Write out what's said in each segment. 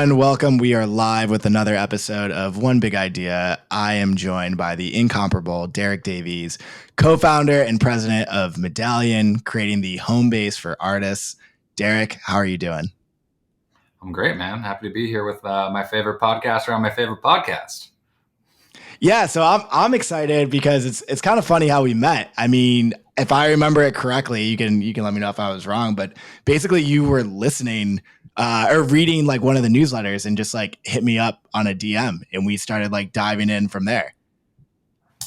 everyone. Welcome. We are live with another episode of One Big Idea. I am joined by the incomparable Derek Davies, co-founder and president of Medallion, creating the home base for artists. Derek, how are you doing? I'm great, man. Happy to be here with my favorite podcaster on my favorite podcast. Yeah, so I'm excited because it's kind of funny how we met. I mean, if I remember it correctly, you can let me know if I was wrong, but basically you were listening or reading like one of the newsletters and just like hit me up on a DM and we started like diving in from there.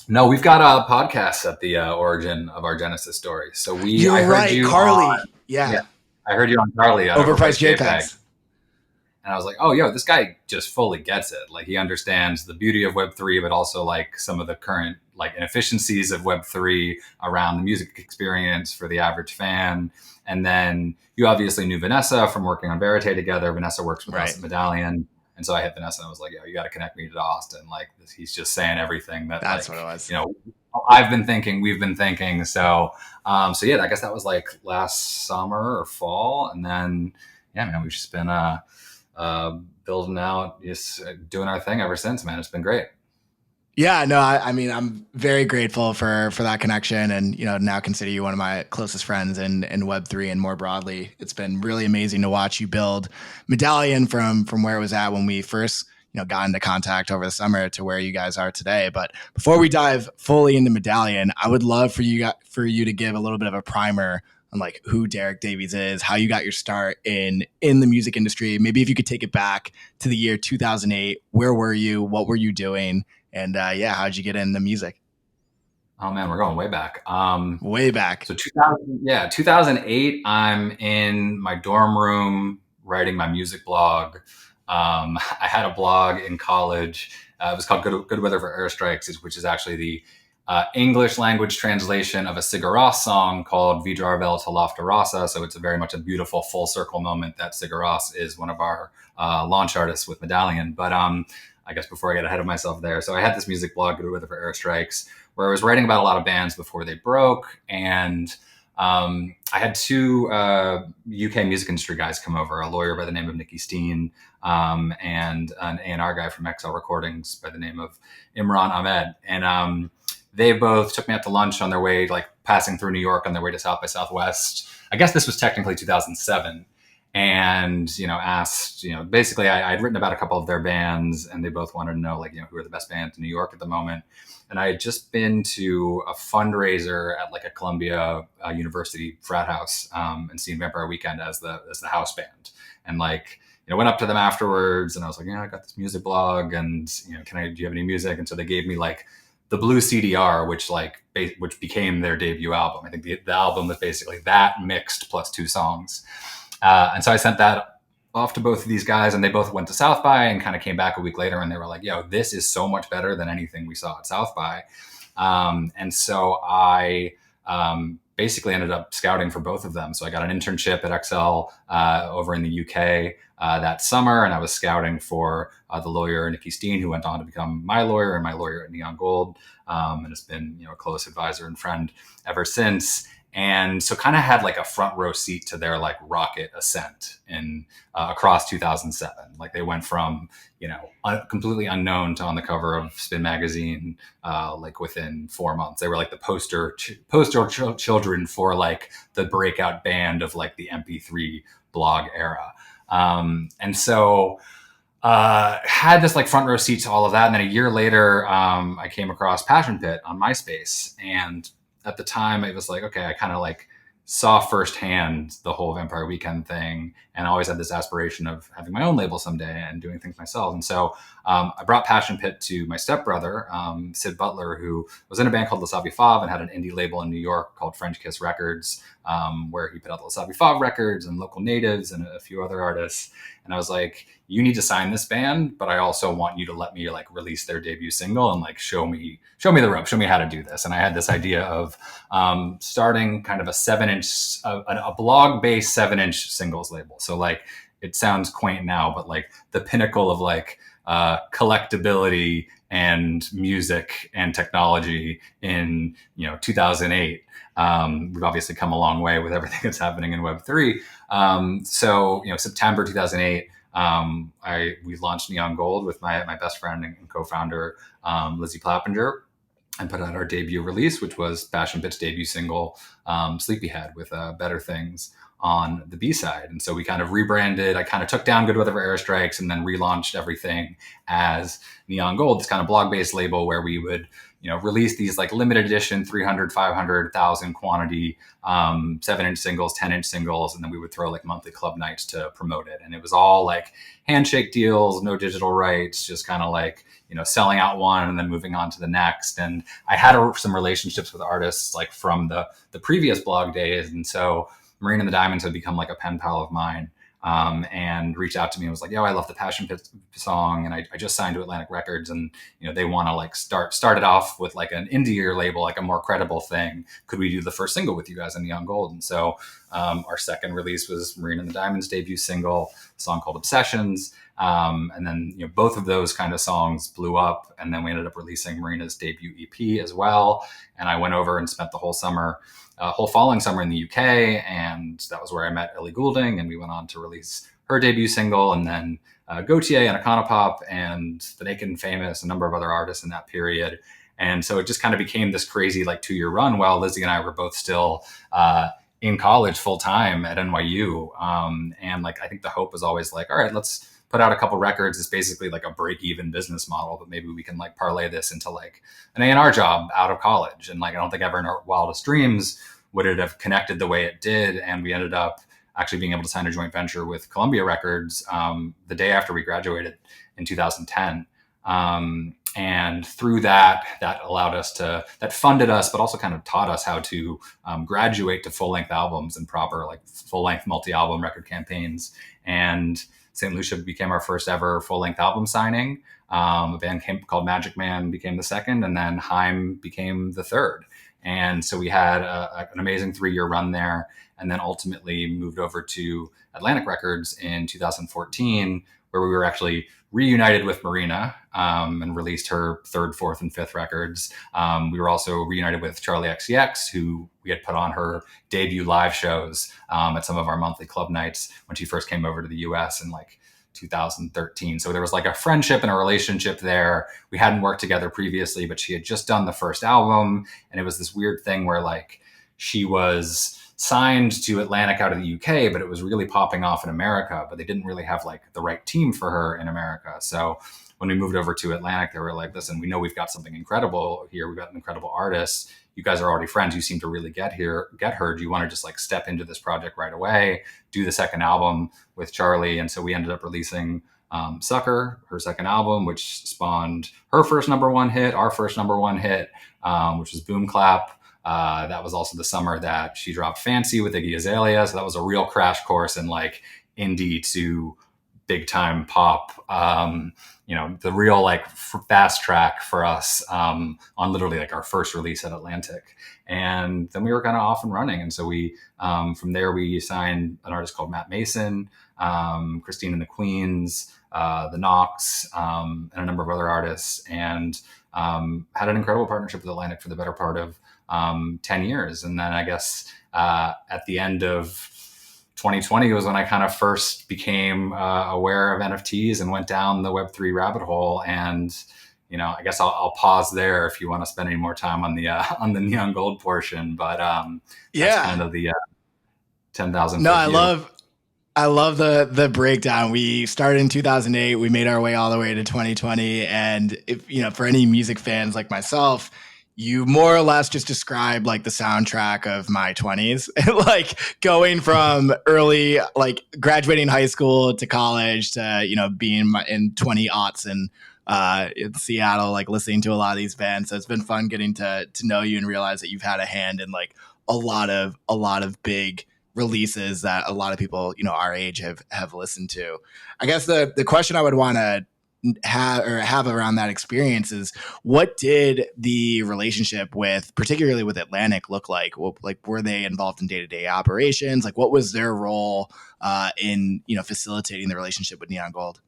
No, we've got a podcast at the origin of our Genesis story. So I heard you Carly. On, yeah, I heard you on Carly. Overpriced JPEGs. And I was like, oh, yo, this guy just fully gets it. Like he understands the beauty of Web3, but also like some of the current like inefficiencies of Web3 around the music experience for the average fan. And then you obviously knew Vanessa from working on Verite together. Vanessa works with us at Medallion. And so I hit Vanessa and I was like, yo, you got to connect me to Austin. Like he's just saying everything that's like, what it was. You know, I've been thinking, we've been thinking. So yeah, I guess that was like last summer or fall. And then, yeah, man, we've just been, building out, just doing our thing ever since, man. It's been great. Yeah, no, I mean, I'm very grateful for that connection, and now consider you one of my closest friends in Web3 and more broadly. It's been really amazing to watch you build Medallion from where it was at when we first got into contact over the summer to where you guys are today. But before we dive fully into Medallion, I would love for you to give a little bit of a primer on like who Derek Davies is, how you got your start in the music industry. Maybe if you could take it back to the year 2008, where were you? What were you doing? And how'd you get into music? Oh man, we're going way back. Way back. So 2008, I'm in my dorm room writing my music blog. I had a blog in college. It was called Good Weather for Airstrikes, which is actually the English language translation of a Sigur Rós song called Vidrar vel to Lofta Rossa. So it's very much a beautiful full circle moment that Sigur Rós is one of our launch artists with Medallion. But I guess before I get ahead of myself there. So I had this music blog, Good Weather for Airstrikes, where I was writing about a lot of bands before they broke. And I had two UK music industry guys come over, a lawyer by the name of Nicky Steen and an A&R guy from XL Recordings by the name of Imran Ahmed. And they both took me out to lunch on their way, like passing through New York on their way to South by Southwest. I guess this was technically 2007. And, asked, basically I'd written about a couple of their bands and they both wanted to know, like, who are the best bands in New York at the moment. And I had just been to a fundraiser at like a Columbia University frat house and seen Vampire Weekend as the house band. And like, went up to them afterwards and I was like, I got this music blog and, do you have any music? And so they gave me like the Blue CDR, which became their debut album. I think the album was basically that mixed plus two songs. And so I sent that off to both of these guys and they both went to South by and kind of came back a week later and they were like, yo, this is so much better than anything we saw at South by. And so I basically ended up scouting for both of them. So I got an internship at XL over in the UK that summer, and I was scouting for the lawyer Nicky Steen, who went on to become my lawyer and my lawyer at Neon Gold, and has been a close advisor and friend ever since. And so kind of had like a front row seat to their like rocket ascent in across 2007. Like they went from, completely unknown to on the cover of Spin magazine, like within 4 months. They were like the poster children for like the breakout band of like the MP3 blog era. And so had this like front row seat to all of that. And then a year later, I came across Passion Pit on MySpace, and at the time it was like, okay, I kind of like saw firsthand the whole Vampire Weekend thing and I always had this aspiration of having my own label someday and doing things myself. And so I brought Passion Pit to my stepbrother, Sid Butler, who was in a band called Wasabi Fav and had an indie label in New York called French Kiss Records, where he put out the Wasabi Fav records and Local Natives and a few other artists. And I was like, you need to sign this band, but I also want you to let me like release their debut single and like show me the rope, show me how to do this. And I had this idea of starting kind of a blog-based 7-inch singles label. So like it sounds quaint now, but like the pinnacle of like collectability and music and technology in 2008. We've obviously come a long way with everything that's happening in Web3. So September 2008, We launched Neon Gold with my best friend and co-founder, Lizzie Plappinger, and put out our debut release, which was Passion Pit's debut single, Sleepyhead, with Better Things on the B side. And so we kind of rebranded. I kind of took down Good Weather for Airstrikes and then relaunched everything as Neon Gold, this kind of blog based label where we would, release these like limited edition 300, 500, 1,000 quantity 7-inch singles, 10-inch singles, and then we would throw like monthly club nights to promote it. And it was all like handshake deals, no digital rights, just kind of like, selling out one and then moving on to the next. And I had some relationships with artists like from the previous blog days. And so Marina and the Diamonds had become like a pen pal of mine, and reached out to me and was like, yo, I love the Passion Pit song. And I just signed to Atlantic Records, and, they want to like start it off with like an indie label, like a more credible thing. Could we do the first single with you guys on Neon Gold? And so our second release was Marina and the Diamonds' debut single, a song called Obsessions. And then, both of those kind of songs blew up. And then we ended up releasing Marina's debut EP as well. And I went over and spent the whole following summer in the UK. And that was where I met Ellie Goulding. And we went on to release her debut single, and then Gautier and Econopop and The Naked and Famous, a number of other artists in that period. And so it just kind of became this crazy like 2-year run while Lizzie and I were both still in college full time at NYU. And like, I think the hope was always like, all right, let's put out a couple records. It's basically like a break-even business model, but maybe we can like parlay this into like an A&R job out of college. And like, I don't think ever in our wildest dreams would it have connected the way it did. And we ended up actually being able to sign a joint venture with Columbia Records the day after we graduated in 2010. And through that allowed us that funded us, but also kind of taught us how to graduate to full-length albums and proper like full-length multi-album record campaigns. And St. Lucia became our first ever full-length album signing. A band called Magic Man became the second, and then Haim became the third. And so we had an amazing 3-year run there, and then ultimately moved over to Atlantic Records in 2014, where we were actually reunited with Marina and released her third, fourth, and fifth records. We were also reunited with Charlie XCX, who we had put on her debut live shows at some of our monthly club nights when she first came over to the US in like 2013. So there was like a friendship and a relationship there. We hadn't worked together previously, but she had just done the first album. And it was this weird thing where like she was signed to Atlantic out of the UK, but it was really popping off in America, but they didn't really have like the right team for her in America. So when we moved over to Atlantic, they were like, listen, we know we've got something incredible here. We've got an incredible artist. You guys are already friends. You seem to really get her. Do you want to just like step into this project right away, do the second album with Charlie? And so we ended up releasing Sucker, her second album, which spawned her first number one hit, our first number one hit, which was Boom Clap. That was also the summer that she dropped Fancy with Iggy Azalea. So that was a real crash course in like indie to big time pop. The real like fast track for us on literally like our first release at Atlantic. And then we were kind of off and running. And so we, from there, we signed an artist called Matt Mason, Christine and the Queens, the Knox, and a number of other artists, and had an incredible partnership with Atlantic for the better part of 10 years. And then I guess at the end of 2020 was when I kind of first became aware of NFTs and went down the Web3 rabbit hole. And, I guess I'll pause there if you want to spend any more time on the Neon Gold portion. But that's kind of the 10,000. No, I love the breakdown. We started in 2008. We made our way all the way to 2020. And if, for any music fans like myself, you more or less just describe like the soundtrack of my 20s, like going from early, like graduating high school to college to, being in 20 aughts and in Seattle, like listening to a lot of these bands. So it's been fun getting to know you and realize that you've had a hand in like a lot of big releases that a lot of people, our age have listened to. I guess the question I would want to have around that experience is, what did the relationship particularly with Atlantic look like? Like, were they involved in day-to-day operations? Like, what was their role in facilitating the relationship with Neon Gold?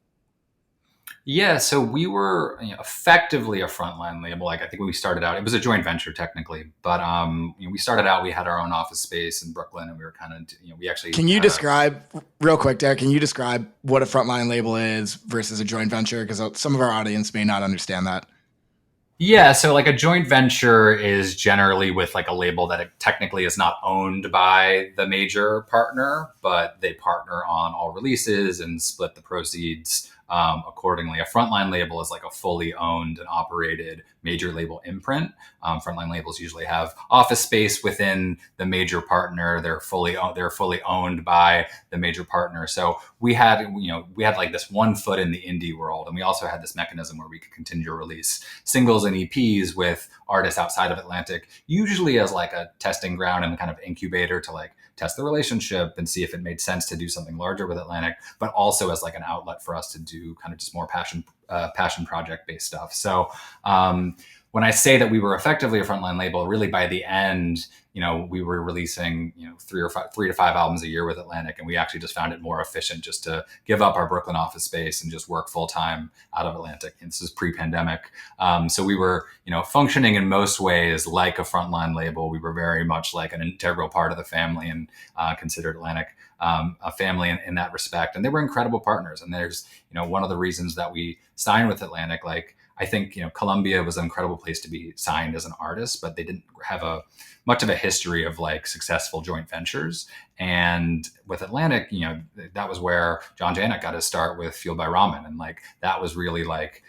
Yeah, so we were effectively a frontline label. Like I think when we started out, it was a joint venture technically, but we started out. We had our own office space in Brooklyn, and we were kind of we actually Can you had a. describe real quick, Derek? Can you describe what a frontline label is versus a joint venture? Because some of our audience may not understand that. Yeah, so like a joint venture is generally with like a label that it technically is not owned by the major partner, but they partner on all releases and split the proceeds accordingly. A frontline label is like a fully owned and operated major label imprint. Frontline labels usually have office space within the major partner. They're fully owned by the major partner. So we had like this one foot in the indie world, and we also had this mechanism where we could continue to release singles and EPs with artists outside of Atlantic, usually as like a testing ground and kind of incubator to like test the relationship and see if it made sense to do something larger with Atlantic, but also as like an outlet for us to do kind of just more passion project based stuff. So when I say that we were effectively a frontline label, really by the end, we were releasing, 3 to 5 albums a year with Atlantic, and we actually just found it more efficient just to give up our Brooklyn office space and just work full time out of Atlantic. And this is pre-pandemic, so we were, functioning in most ways like a frontline label. We were very much like an integral part of the family, and considered Atlantic a family in that respect. And they were incredible partners. And there's, one of the reasons that we signed with Atlantic, like I think, Columbia was an incredible place to be signed as an artist, but they didn't have much of a history of like successful joint ventures. And with Atlantic, that was where John Janet got his start with Fueled by Ramen. And like, that was really like,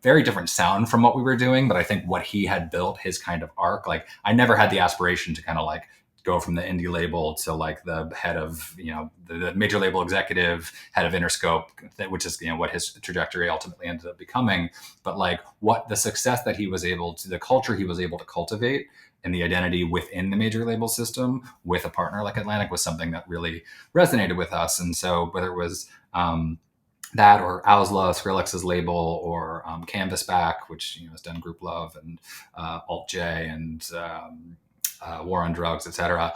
very different sound from what we were doing. But I think what he had built, his kind of arc, like I never had the aspiration to kind of like go from the indie label to like the head of, the major label executive, head of Interscope, which is, what his trajectory ultimately ended up becoming. But like what the success that he was able to, the culture he was able to cultivate and the identity within the major label system with a partner like Atlantic was something that really resonated with us. And so whether it was, that or Ausla, Skrillex's label, or Canvasback, which has done Group Love and Alt J and War on Drugs, etc.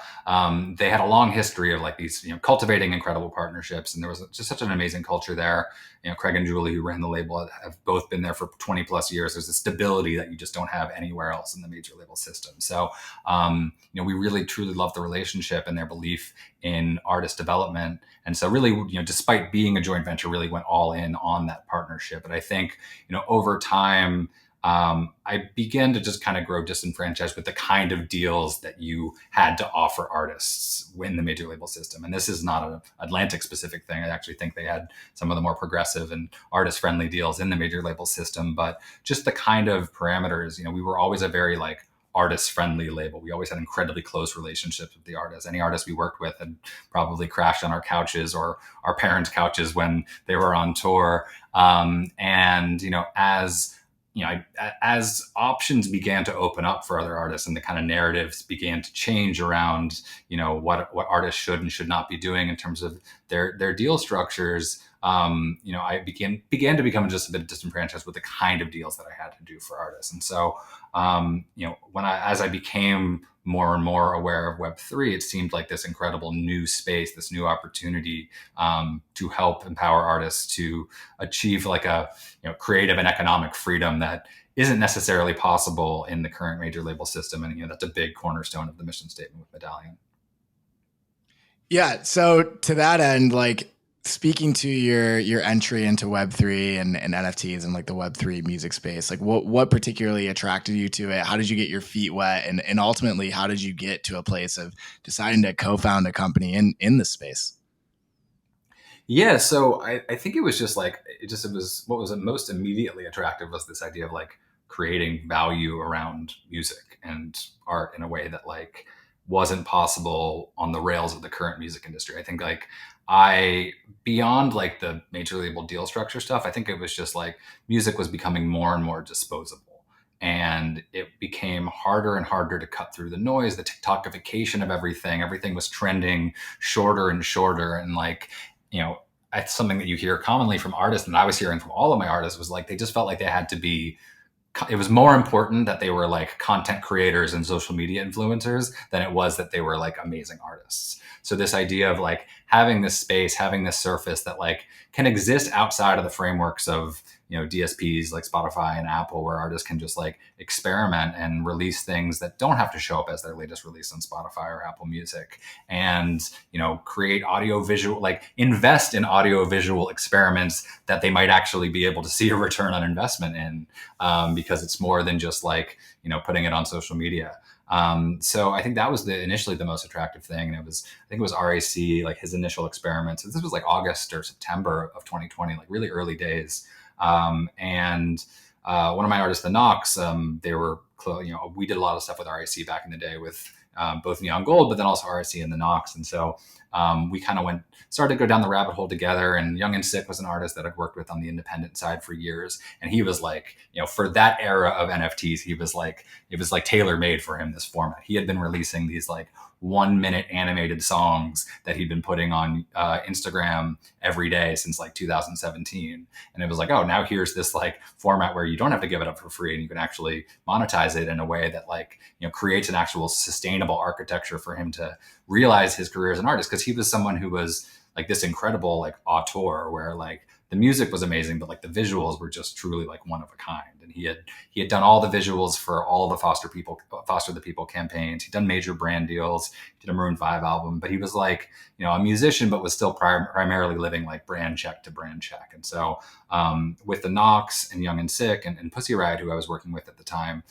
They had a long history of like these, cultivating incredible partnerships, and there was just such an amazing culture there. Craig and Julie, who ran the label, have both been there for 20 plus years. There's a stability that you just don't have anywhere else in the major label system. So, we really truly love the relationship and their belief in artist development. And so, really, despite being a joint venture, really went all in on that partnership. And I think, over time, I began to just kind of grow disenfranchised with the kind of deals that you had to offer artists in the major label system. And this is not an Atlantic specific thing. I actually think they had some of the more progressive and artist friendly deals in the major label system, but just the kind of parameters, we were always a very like artist friendly label. We always had incredibly close relationships with the artists. Any artist we worked with had probably crashed on our couches or our parents' couches when they were on tour. As options began to open up for other artists and the kind of narratives began to change around, what artists should and should not be doing in terms of their deal structures, I began to become just a bit disenfranchised with the kind of deals that I had to do for artists. And so, as I became more and more aware of Web3, it seemed like this incredible new space, this new opportunity to help empower artists to achieve like a creative and economic freedom that isn't necessarily possible in the current major label system. And that's a big cornerstone of the mission statement with Medallion. Yeah. So to that end, like speaking to your entry into Web3 and NFTs and like the Web3 music space, like what particularly attracted you to it? How did you get your feet wet? And ultimately, how did you get to a place of deciding to co-found a company in this space? Yeah, so I think it was just like it was what was most immediately attractive was this idea of like creating value around music and art in a way that like wasn't possible on the rails of the current music industry. I think like I beyond like the major label deal structure stuff, I think it was just like music was becoming more and more disposable. And it became harder and harder to cut through the noise, the TikTokification of everything. Everything was trending shorter and shorter. And like, it's something that you hear commonly from artists, and I was hearing from all of my artists was like they just felt like they had to be. It was more important that they were like content creators and social media influencers than it was that they were like amazing artists. So this idea of like having this space, having this surface that like can exist outside of the frameworks of DSPs like Spotify and Apple, where artists can just like experiment and release things that don't have to show up as their latest release on Spotify or Apple Music, and create audio visual, like invest in audio visual experiments that they might actually be able to see a return on investment in, because it's more than just like putting it on social media. So I think that was initially the most attractive thing. And I think it was RAC, like his initial experiments. This was like August or September of 2020, like really early days. And one of my artists, the Knox, they were, we did a lot of stuff with RAC back in the day with both Neon Gold, but then also RAC and the Knox. And so we kind of started to go down the rabbit hole together. And Young and Sick was an artist that I'd worked with on the independent side for years. And he was like, for that era of NFTs, it was like tailor made for him, this format. He had been releasing these like 1 minute animated songs that he'd been putting on Instagram every day since like 2017. And it was like, oh, now here's this like format where you don't have to give it up for free and you can actually monetize it in a way that like, creates an actual sustainable architecture for him to realize his career as an artist. Cause he was someone who was like this incredible like auteur where like the music was amazing, but like the visuals were just truly like one of a kind. And he had done all the visuals for all the Foster the People campaigns. He'd done major brand deals. He did a Maroon 5 album, but he was like, a musician, but was still primarily living like brand check to brand check. And so with the Knox and Young and Sick and Pussy Riot, who I was working with at the time,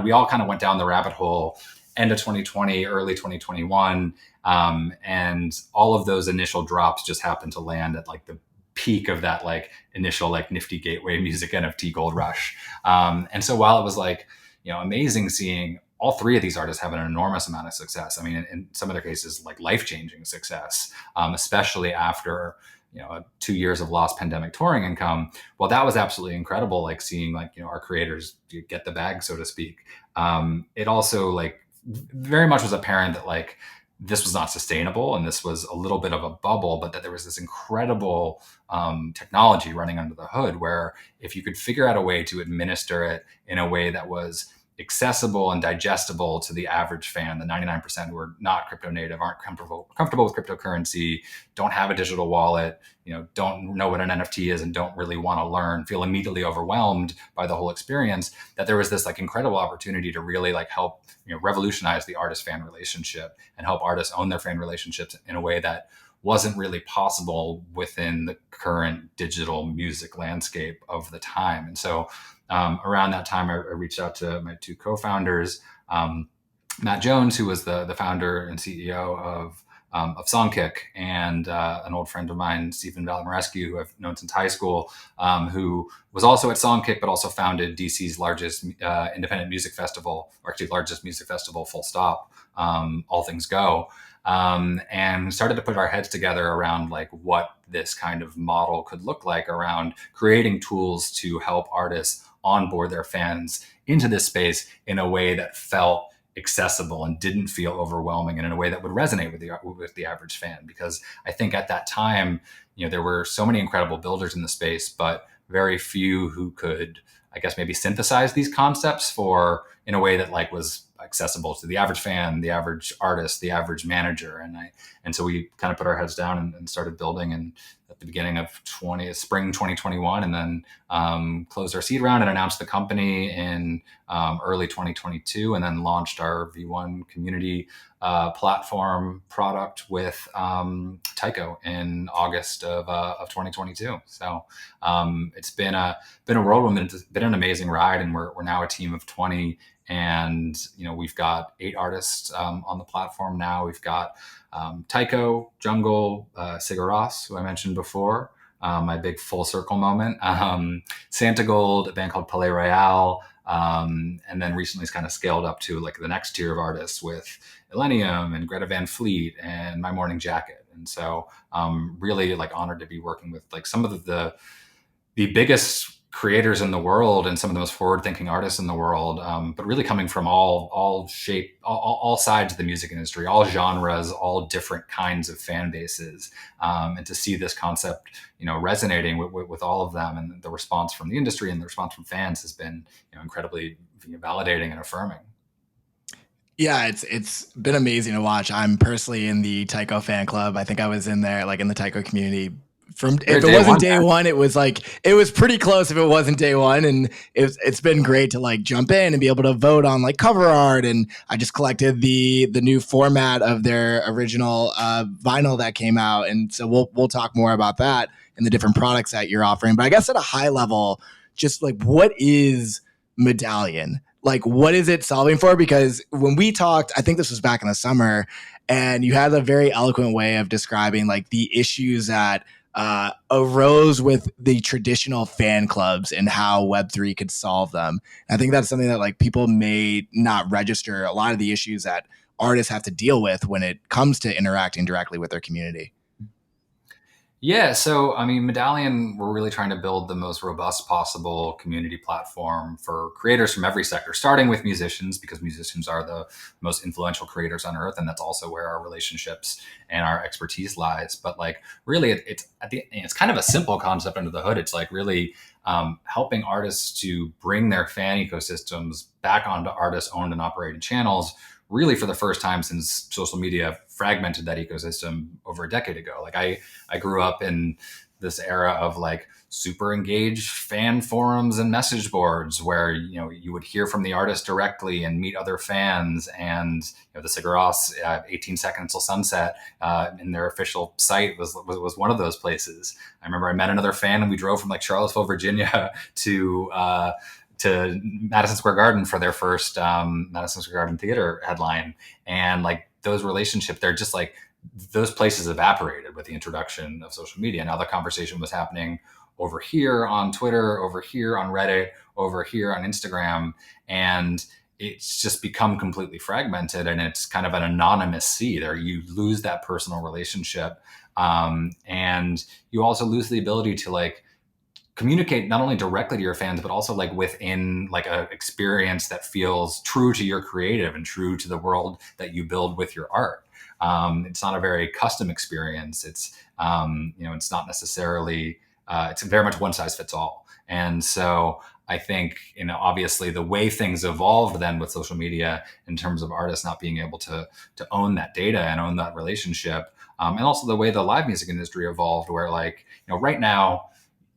we all kind of went down the rabbit hole end of 2020, early 2021. And all of those initial drops just happened to land at like the peak of that like initial like nifty gateway music NFT gold rush. And so while it was like, amazing seeing all three of these artists have an enormous amount of success. I mean, in some of their cases, like life-changing success, especially after 2 years of lost pandemic touring income. Well, that was absolutely incredible. Like seeing like our creators get the bag, so to speak. It also like very much was apparent that like this was not sustainable and this was a little bit of a bubble, but that there was this incredible technology running under the hood where if you could figure out a way to administer it in a way that was accessible and digestible to the average fan, the 99% who are not crypto native, aren't comfortable with cryptocurrency, don't have a digital wallet, don't know what an NFT is and don't really want to learn, feel immediately overwhelmed by the whole experience, that there was this like incredible opportunity to really like help revolutionize the artist fan relationship and help artists own their fan relationships in a way that wasn't really possible within the current digital music landscape of the time. And so around that time, I reached out to my two co-founders, Matt Jones, who was the founder and CEO of Songkick, and an old friend of mine, Stephen Valimorescu, who I've known since high school, who was also at Songkick, but also founded DC's largest independent music festival, or actually largest music festival, full stop, All Things Go. And started to put our heads together around like what this kind of model could look like around creating tools to help artists onboard their fans into this space in a way that felt accessible and didn't feel overwhelming, and in a way that would resonate with the average fan. Because I think at that time, there were so many incredible builders in the space, but very few who could, I guess, maybe synthesize these concepts in a way that like was accessible to the average fan, the average artist, the average manager. And so we kind of put our heads down and started building, and at the beginning of spring 2021, and then closed our seed round and announced the company in early 2022, and then launched our V1 community platform product with Tycho in August of 2022. So it's been a whirlwind. It's been an amazing ride, and we're now a team of 20. And we've got 8 artists on the platform now. We've got Tycho, Jungle, Sigur Rós, who I mentioned before, my big full circle moment. Santigold, a band called Palais Royale, and then recently it's kind of scaled up to like the next tier of artists with Illenium and Greta Van Fleet and My Morning Jacket. And so really like honored to be working with like some of the biggest creators in the world and some of the most forward-thinking artists in the world, but really coming from all sides of the music industry, all genres, all different kinds of fan bases, and to see this concept, resonating with all of them, and the response from the industry and the response from fans has been, incredibly validating and affirming. Yeah, it's been amazing to watch. I'm personally in the Tycho fan club. I think I was in there, like in the Tycho community, from You're if at it day wasn't one, day man. one, it was like it was pretty close if it wasn't day one. And it's been great to like jump in and be able to vote on like cover art. And I just collected the new format of their original vinyl that came out. And so we'll talk more about that and the different products that you're offering. But I guess at a high level, just like what is Medallion? Like what is it solving for? Because when we talked, I think this was back in the summer, and you had a very eloquent way of describing like the issues that arose with the traditional fan clubs and how Web3 could solve them. And I think that's something that like people may not register a lot of the issues that artists have to deal with when it comes to interacting directly with their community. Yeah, so I mean, Medallion, we're really trying to build the most robust possible community platform for creators from every sector, starting with musicians, because musicians are the most influential creators on earth, and that's also where our relationships and our expertise lies. But like, really, it's kind of a simple concept under the hood. It's like really helping artists to bring their fan ecosystems back onto artist-owned and operated channels, really for the first time since social media fragmented that ecosystem over a decade ago. Like I grew up in this era of like super engaged fan forums and message boards where, you know, you would hear from the artist directly and meet other fans. And, you know, the Sigur Rós 18 Seconds Till Sunset in their official site was one of those places. I remember I met another fan and we drove from like Charlottesville, Virginia to Madison Square Garden for their first Madison Square Garden theater headline. And like those relationships, they're just like, those places evaporated with the introduction of social media. Now the conversation was happening over here on Twitter, over here on Reddit, over here on Instagram. And it's just become completely fragmented, and it's kind of an anonymous sea there. You lose that personal relationship. And you also lose the ability to like communicate not only directly to your fans, but also like within like a experience that feels true to your creative and true to the world that you build with your art. It's not a very custom experience. It's, you know, it's not necessarily, it's very much one size fits all. And so I think, you know, obviously the way things evolved then with social media in terms of artists not being able to own that data and own that relationship, and also the way the live music industry evolved, where like, you know, right now,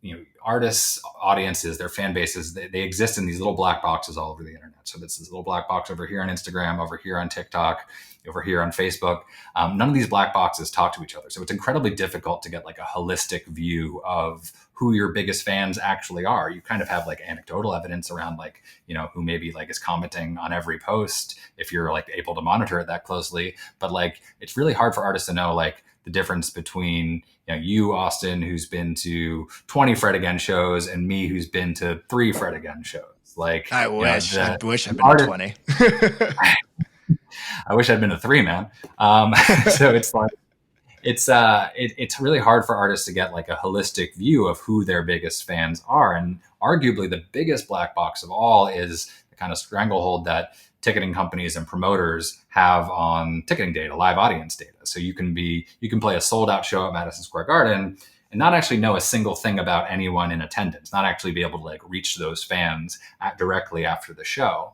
you know, artists, audiences, their fan bases, they exist in these little black boxes all over the internet. So this little black box over here on Instagram, over here on TikTok, over here on Facebook. None of these black boxes talk to each other. So it's incredibly difficult to get like a holistic view of who your biggest fans actually are. You kind of have like anecdotal evidence around like, you know, who maybe like is commenting on every post if you're like able to monitor it that closely. But like, it's really hard for artists to know like the difference between, you know, you, Austin, who's been to 20 Fred Again shows, and me, who's been to 3 Fred Again shows. Like, I you know, wish. I wish I'd been to artist, 20. I wish I'd been to 3, man. So it's like, it's really hard for artists to get like a holistic view of who their biggest fans are. And arguably the biggest black box of all is the kind of stranglehold that ticketing companies and promoters have on ticketing data, live audience data. So you can play a sold out show at Madison Square Garden and not actually know a single thing about anyone in attendance, not actually be able to like reach those fans directly after the show.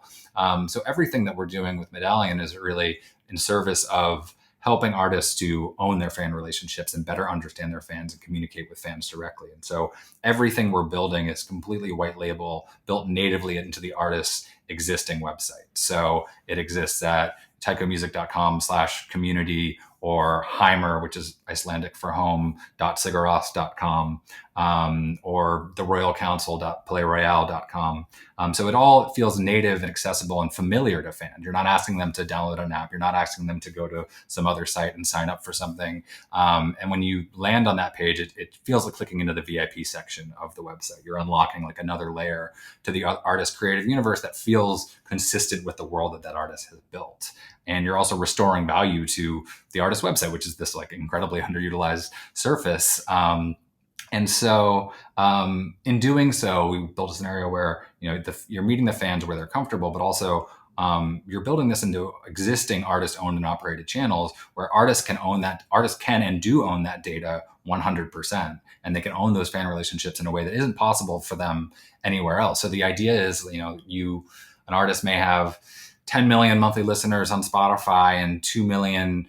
So everything that we're doing with Medallion is really in service of helping artists to own their fan relationships and better understand their fans and communicate with fans directly. And so everything we're building is completely white label, built natively into the artist's existing website. So it exists at tychomusic.com/community, or Heimer, which is Icelandic for home, .sigurros.com, or the royalcouncil.playroyale.com. So it all feels native and accessible and familiar to fans. You're not asking them to download an app. You're not asking them to go to some other site and sign up for something. And when you land on that page, it feels like clicking into the VIP section of the website. You're unlocking like another layer to the artist's creative universe that feels consistent with the world that artist has built. And you're also restoring value to the artist's website, which is this like incredibly underutilized surface. And so in doing so, we built a scenario where, you know, you're meeting the fans where they're comfortable, but also you're building this into existing artist-owned and operated channels where artists can and do own that data 100%. And they can own those fan relationships in a way that isn't possible for them anywhere else. So the idea is, you know, an artist may have 10 million monthly listeners on Spotify and 2 million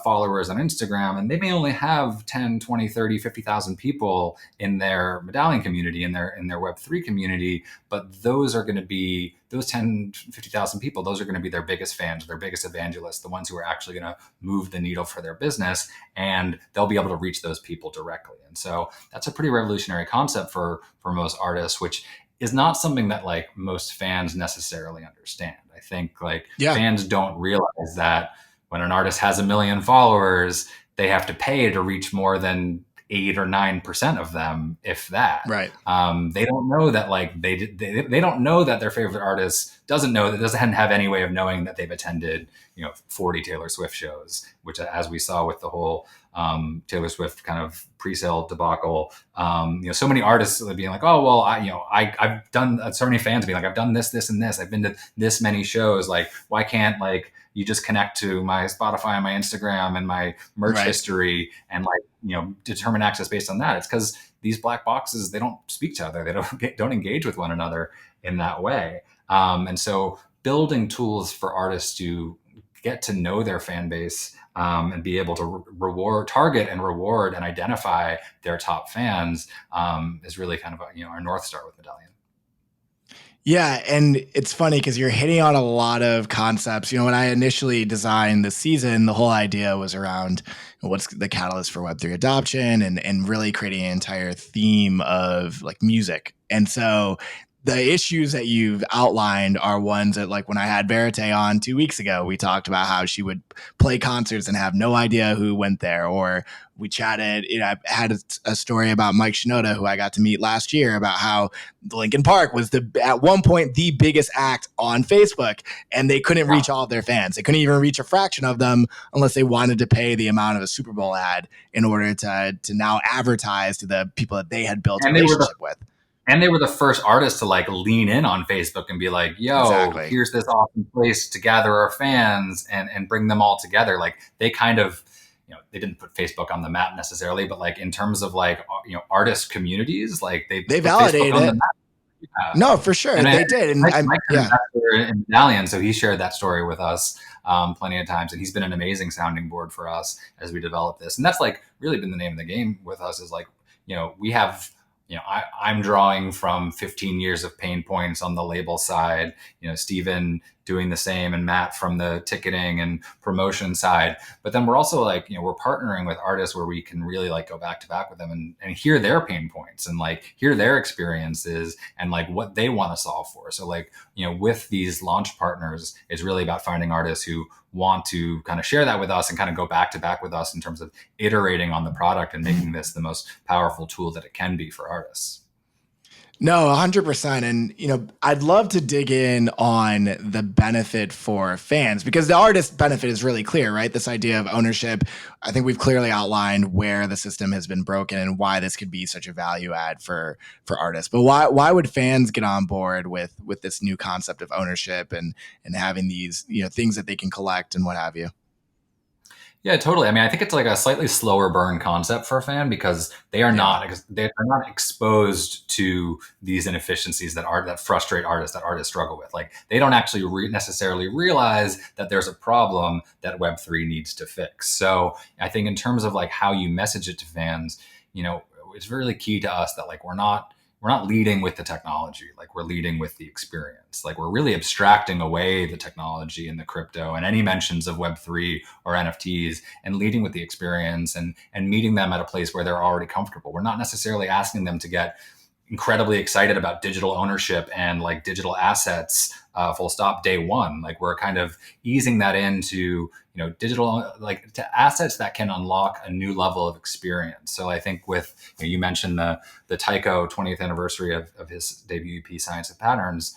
followers on Instagram, and they may only have 10, 20, 30, 50,000 people in their Medallion community, in their Web3 community, but those are going to be, those 10, 50,000 people, those are going to be their biggest fans, their biggest evangelists, the ones who are actually going to move the needle for their business, and they'll be able to reach those people directly. And so that's a pretty revolutionary concept for most artists, which is not something that like most fans necessarily understand. I think like Yeah. fans don't realize that when an artist has 1 million followers, they have to pay to reach more than 8 or 9% of them, if that. Right. They don't know that like they don't know that their favorite artist doesn't have any way of knowing that they've attended 40 Taylor Swift shows, which, as we saw with the whole Taylor Swift kind of pre-sale debacle, so many artists being like, oh well, I've done, so many fans being like, I've done this, and this, I've been to this many shows, like why can't like you just connect to my Spotify and my Instagram and my merch history and like determine access based on that? It's because these black boxes, they don't speak to other, they don't engage with one another in that way. And so building tools for artists to get to know their fan base and be able to target and reward and identify their top fans is really kind of our North Star with Medallion. Yeah, and it's funny because you're hitting on a lot of concepts. When I initially designed the season, the whole idea was around what's the catalyst for Web3 adoption and really creating an entire theme of like music. And so the issues that you've outlined are ones that, like when I had Verite on 2 weeks ago, we talked about how she would play concerts and have no idea who went there. Or we chatted, I had a story about Mike Shinoda, who I got to meet last year, about how Linkin Park was at one point the biggest act on Facebook, and they couldn't reach all of their fans. They couldn't even reach a fraction of them unless they wanted to pay the amount of a Super Bowl ad in order to now advertise to the people that they had built a relationship with. And they were the first artists to like lean in on Facebook and be like, yo, here's this awesome place to gather our fans and bring them all together. Like they kind of, they didn't put Facebook on the map necessarily, but like in terms of like, artist communities, like they validated Facebook on it. the map. Yeah. No, for sure. And they did. And Mike in Medallion, so he shared that story with us plenty of times. And he's been an amazing sounding board for us as we develop this. And that's like really been the name of the game with us, is like, we have, I'm drawing from 15 years of pain points on the label side, Steven doing the same, and Matt from the ticketing and promotion side. But then we're also like, we're partnering with artists where we can really like go back to back with them and hear their pain points and like hear their experiences and like what they want to solve for. So like, with these launch partners, it's really about finding artists who want to kind of share that with us and kind of go back to back with us in terms of iterating on the product and making this the most powerful tool that it can be for artists. No, 100%. And, I'd love to dig in on the benefit for fans, because the artist benefit is really clear, right? This idea of ownership. I think we've clearly outlined where the system has been broken and why this could be such a value add for artists. But why would fans get on board with this new concept of ownership and having these, things that they can collect and what have you? Yeah, totally. I mean, I think it's like a slightly slower burn concept for a fan because they're not exposed to these inefficiencies that frustrate artists, that artists struggle with. Like they don't actually necessarily realize that there's a problem that Web3 needs to fix. So I think in terms of like how you message it to fans, it's really key to us that like we're not leading with the technology, like we're leading with the experience. Like we're really abstracting away the technology and the crypto and any mentions of Web3 or NFTs and leading with the experience and meeting them at a place where they're already comfortable. We're not necessarily asking them to get incredibly excited about digital ownership and like digital assets, full stop, day one. Like we're kind of easing that into, digital, like to assets that can unlock a new level of experience. So I think with, you mentioned the Tycho 20th anniversary of his debut EP, Science of Patterns.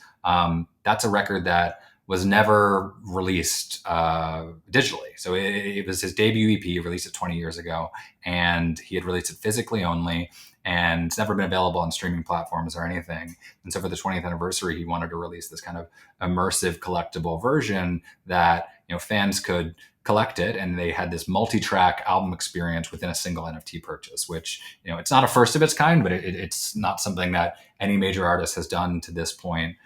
That's a record that was never released digitally. So it was his debut EP, he released it 20 years ago, and he had released it physically only, and it's never been available on streaming platforms or anything. And so for the 20th anniversary, he wanted to release this kind of immersive collectible version that, fans could collect it, and they had this multi-track album experience within a single NFT purchase, which, it's not a first of its kind, but it's not something that any major artist has done to this point.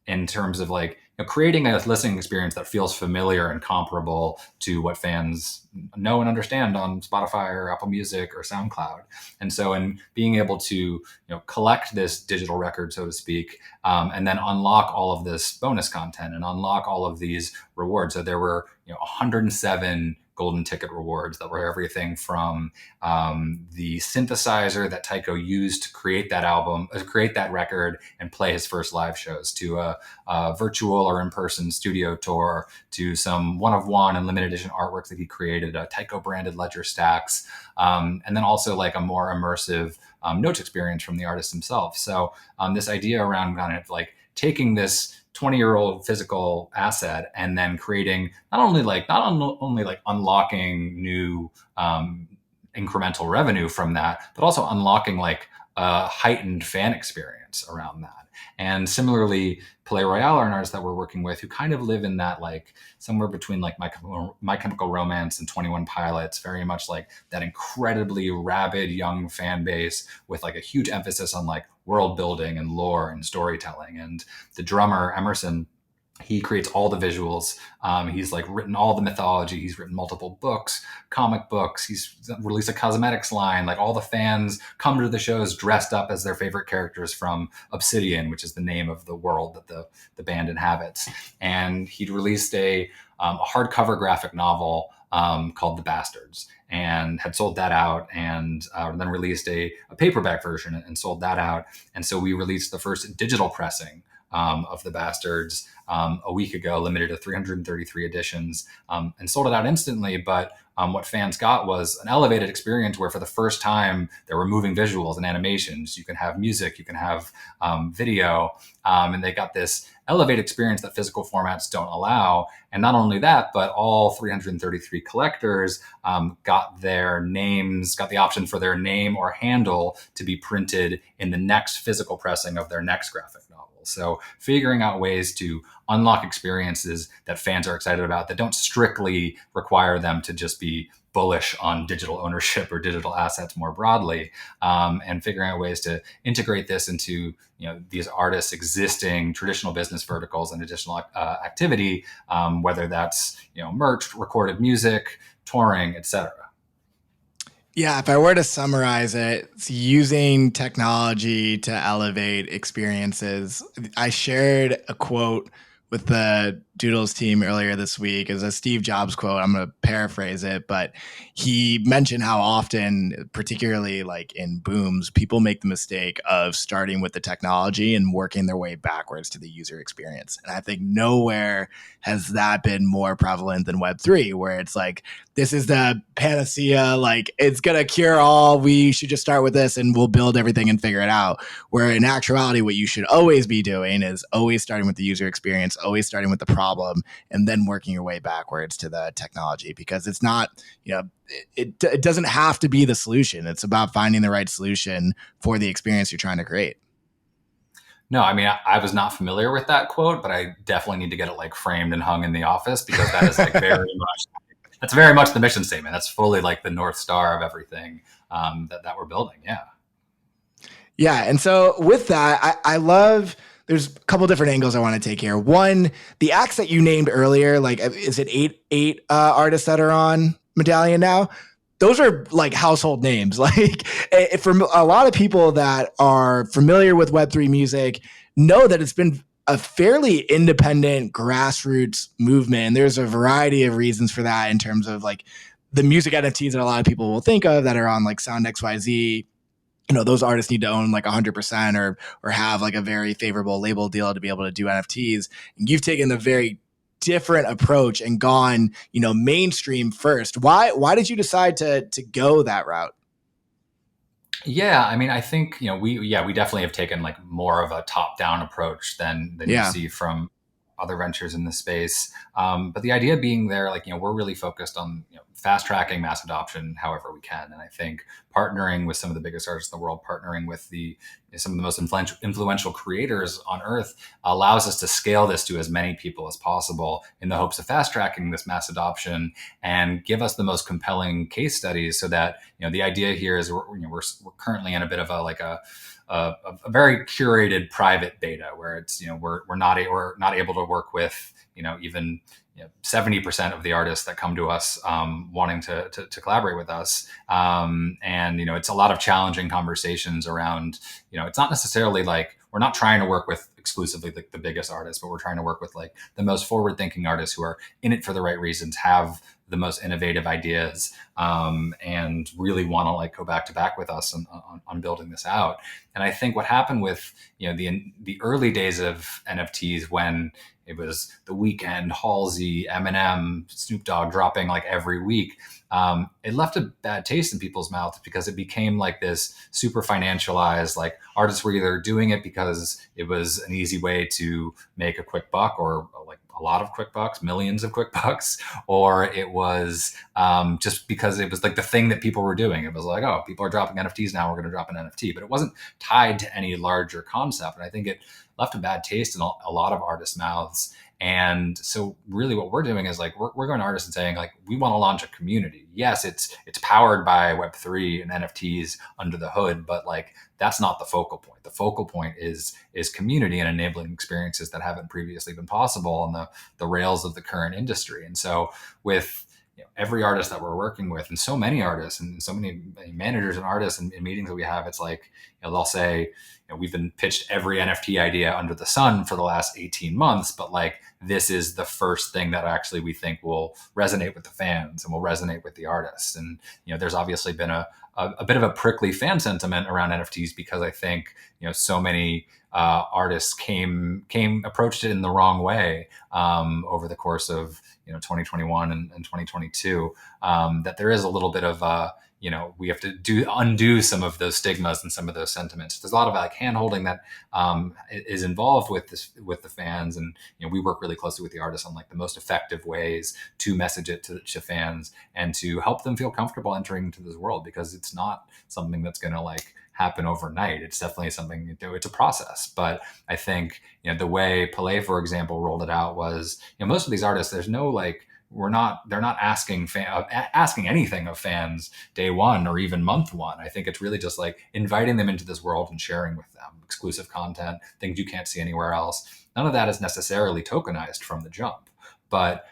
in terms of like, creating a listening experience that feels familiar and comparable to what fans know and understand on Spotify or Apple Music or SoundCloud. And so, in being able to collect this digital record, so to speak, and then unlock all of this bonus content and unlock all of these rewards. So there were 107 golden ticket rewards that were everything from the synthesizer that Tycho used to create that album, create that record, and play his first live shows, to a virtual or in-person studio tour, to some one-of-one and limited edition artworks that he created, Tycho branded ledger stacks, and then also like a more immersive notes experience from the artist himself. So this idea around kind of like taking this 20-year-old physical asset and then creating not only like unlocking new incremental revenue from that, but also unlocking like a heightened fan experience around that. And similarly, Play Royale are an artist that we're working with who kind of live in that like somewhere between like My Chemical Romance and 21 Pilots, very much like that incredibly rabid young fan base with like a huge emphasis on like world building and lore and storytelling. And the drummer, Emerson, he creates all the visuals. He's like written all the mythology. He's written multiple books, comic books. He's released a cosmetics line. Like all the fans come to the shows dressed up as their favorite characters from Obsidian, which is the name of the world that the band inhabits. And he'd released a hardcover graphic novel called The Bastards, and had sold that out, and then released a paperback version and sold that out. And so we released the first digital pressing of The Bastards a week ago, limited to 333 editions, and sold it out instantly. But what fans got was an elevated experience where for the first time there were moving visuals and animations. You can have music, you can have video, and they got this elevated experience that physical formats don't allow. And not only that, but all 333 collectors got their names, got the option for their name or handle to be printed in the next physical pressing of their next graphic novel. So figuring out ways to unlock experiences that fans are excited about that don't strictly require them to just be bullish on digital ownership or digital assets more broadly, and figuring out ways to integrate this into these artists' existing traditional business verticals and additional activity, whether that's merch, recorded music, touring, etc. Yeah, if I were to summarize it, it's using technology to elevate experiences. I shared a quote with the Doodles team earlier this week. It's a Steve Jobs quote. I'm going to paraphrase it, but he mentioned how often, particularly like in booms, people make the mistake of starting with the technology and working their way backwards to the user experience. And I think nowhere has that been more prevalent than Web3, where it's like, this is the panacea, like it's going to cure all. We should just start with this and we'll build everything and figure it out. Where in actuality, what you should always be doing is always starting with the user experience, always starting with the problem, and then working your way backwards to the technology, because it's not, it doesn't have to be the solution. It's about finding the right solution for the experience you're trying to create. No, I mean, I was not familiar with that quote, but I definitely need to get it like framed and hung in the office, because that is like that's very much the mission statement. That's fully like the North Star of everything that we're building. Yeah. Yeah. And so with that, I love, there's a couple different angles I want to take here. One, the acts that you named earlier, like, is it eight artists that are on Medallion now? Those are like household names. Like, for a lot of people that are familiar with Web3 music, know that it's been a fairly independent grassroots movement. And there's a variety of reasons for that in terms of like the music NFTs that a lot of people will think of that are on like Sound XYZ. Those artists need to own like 100% or have like a very favorable label deal to be able to do NFTs. And you've taken a very different approach and gone, mainstream first. Why did you decide to go that route? Yeah, I mean, I think we definitely have taken like more of a top down approach than you see from other ventures in the space. But the idea being there, like we're really focused on fast tracking mass adoption however we can, and I think partnering with some of the biggest artists in the world, partnering with some of the most influential creators on earth, allows us to scale this to as many people as possible in the hopes of fast tracking this mass adoption and give us the most compelling case studies. So that, the idea here is we're currently in a bit of a very curated private beta where it's, we're not able to work with, even 70% of the artists that come to us wanting to collaborate with us. And, it's a lot of challenging conversations around, it's not necessarily like we're not trying to work with exclusively the biggest artists, but we're trying to work with like the most forward thinking artists who are in it for the right reasons, have the most innovative ideas, and really want to like go back to back with us on building this out. And I think what happened with, the early days of NFTs, when it was The Weeknd, Halsey, Eminem, Snoop Dogg dropping like every week, it left a bad taste in people's mouths because it became like this super financialized, like artists were either doing it because it was an easy way to make a quick buck, or like a lot of quick bucks, millions of quick bucks, or it was just because it was like the thing that people were doing. It was like, oh, people are dropping NFTs now, we're going to drop an NFT, but it wasn't tied to any larger concept. And I think it left a bad taste in a lot of artists' mouths. And so really what we're doing is like, we're going to artists and saying like, we want to launch a community. Yes, it's powered by Web3 and NFTs under the hood, but like, that's not the focal point. The focal point is community and enabling experiences that haven't previously been possible on the rails of the current industry. And so with every artist that we're working with, and so many artists and so many managers and artists in meetings that we have, it's like, they'll say, we've been pitched every NFT idea under the sun for the last 18 months, but like, this is the first thing that actually we think will resonate with the fans and will resonate with the artists. And, there's obviously been a bit of a prickly fan sentiment around NFTs because I think, so many artists approached it in the wrong way over the course of 2021 and 2022. That there is a little bit of we have to undo some of those stigmas and some of those sentiments. There's a lot of like handholding that is involved with the fans, and we work really closely with the artists on like the most effective ways to message it to fans and to help them feel comfortable entering into this world, because it's not something that's going to like happen overnight. It's definitely something it's a process. But I think the way Pelé, for example, rolled it out was most of these artists, there's no like they're not asking anything of fans day one or even month one. I think it's really just like inviting them into this world and sharing with them exclusive content, things you can't see anywhere else. None of that is necessarily tokenized from the jump, but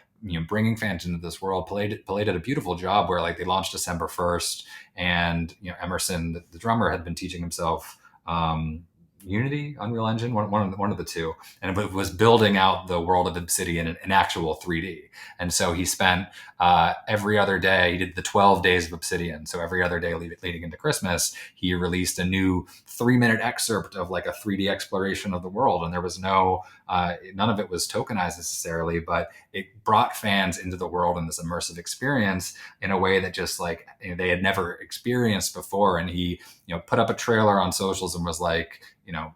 bringing fans into this world. Pelé did a beautiful job where like they launched December 1st, and Emerson, the drummer, had been teaching himself Unity, Unreal Engine, one of the two, and it was building out the world of Obsidian in actual 3D. And so he spent every other day, he did the 12 days of Obsidian. So every other day leading into Christmas, he released a new 3-minute excerpt of like a 3D exploration of the world. And there was none of it was tokenized necessarily, but it brought fans into the world in this immersive experience in a way that just like they had never experienced before. And he put up a trailer on socials and was like,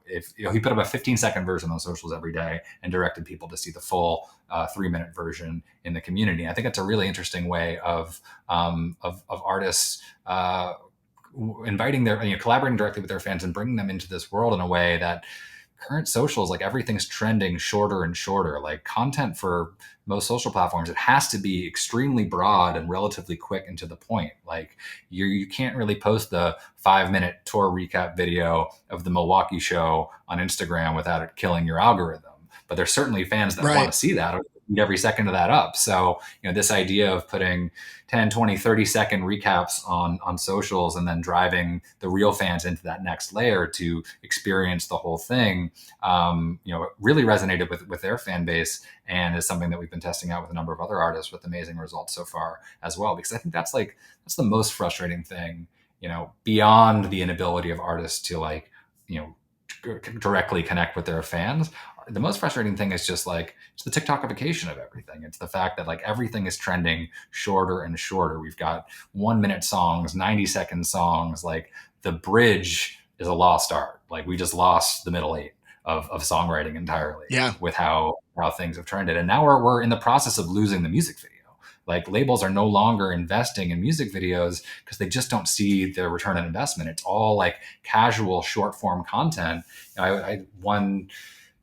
if he put up a 15-second version on socials every day and directed people to see the full 3-minute version in the community. I think it's a really interesting way of artists inviting collaborating directly with their fans and bringing them into this world in a way that current socials, like everything's trending shorter and shorter. Like content for most social platforms, it has to be extremely broad and relatively quick and to the point. Like you can't really post the 5-minute tour recap video of the Milwaukee show on Instagram without it killing your algorithm. But there's certainly fans that want to see that or eat every second of that up. So, this idea of putting 10, 20, 30-second recaps on socials and then driving the real fans into that next layer to experience the whole thing, really resonated with their fan base, and is something that we've been testing out with a number of other artists with amazing results so far as well. Because I think that's the most frustrating thing, beyond the inability of artists to directly connect with their fans. The most frustrating thing is just like, it's the TikTokification of everything. It's the fact that like everything is trending shorter and shorter. We've got 1-minute songs, 90-second songs. Like the bridge is a lost art. Like we just lost the middle eight of songwriting entirely. Yeah. With how things have trended. And now we're in the process of losing the music video. Like labels are no longer investing in music videos because they just don't see the return on investment. It's all like casual short form content. I one